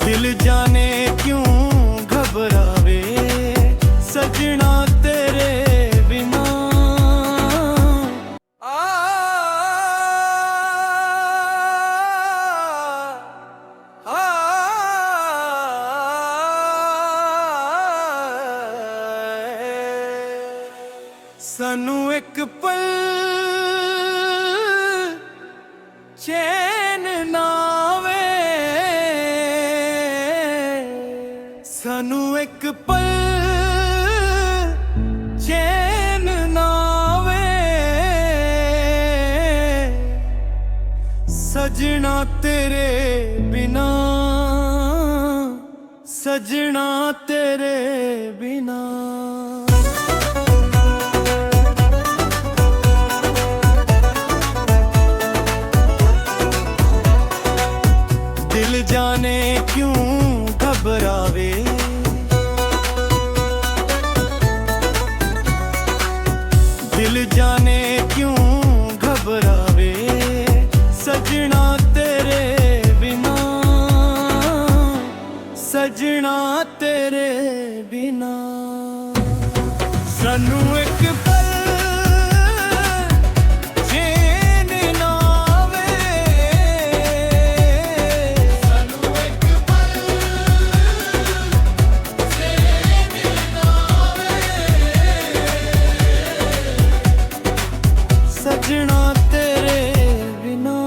दिल जाने क्यों घबरावे सजना तेरे बिना। सानू एक पल चैन ना आवे, सानू एक पल चैन ना आवे सजना तेरे बिना, सजना तेरे बिना। दिल जाने क्यों घबरावे दिल जाने क्यों घबरावे सजना तेरे बिना, सजना तेरे बिना। सानू एक पल चैन ना आवे, सानू एक पल चैन ना आवे सजना तेरे बिना,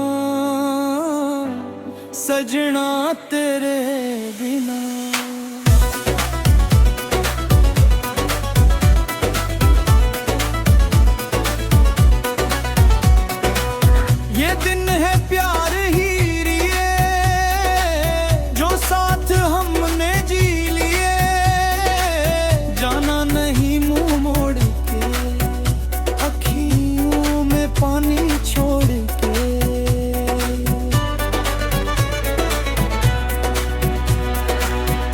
सजना तेरे बिना। ये दिन है प्यार ही लिए जो साथ हमने जी लिए, जाना नहीं मुंह मोड़ के अखियों में पानी छोड़ के।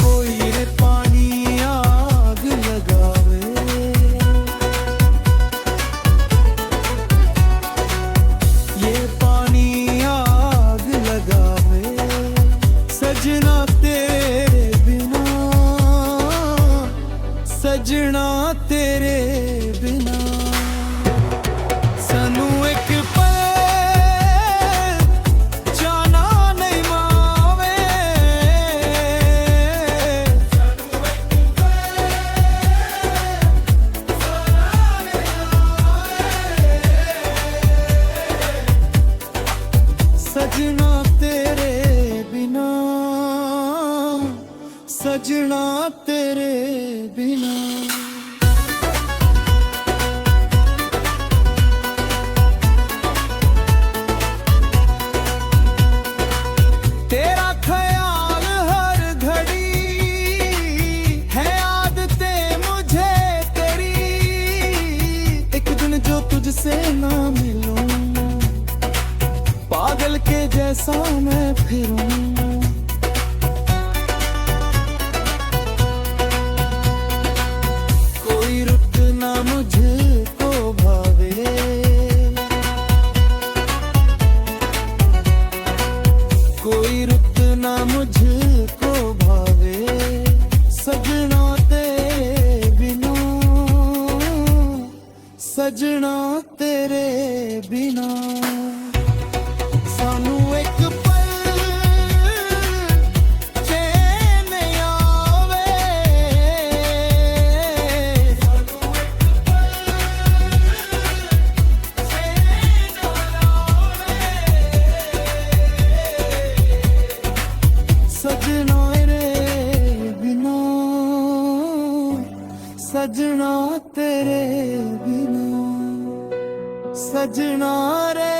कोई रे पानी आग लगावे, ये पानी आग लगावे सजना तेरे बिना, सजना तेरे बिना। सानू एक पल जाना नहीं मावे, सानू एक पल जाना नहीं मावे सजना तेरे बिना, सजना तेरे बिना। तेरा ख्याल हर घड़ी है आदतें मुझे तेरी, एक दिन जो तुझसे ना मिलूं पागल के जैसा मैं फिरूं। कोई रुत ना मुझको भावे, कोई रुत ना मुझको भावे सजना तेरे बिना, सजना तेरे बिना। सानू एक पल चैन आवे, सानू एक पल चैन आवे सजना रे बिना, सजना तेरे बिना, सजना रे।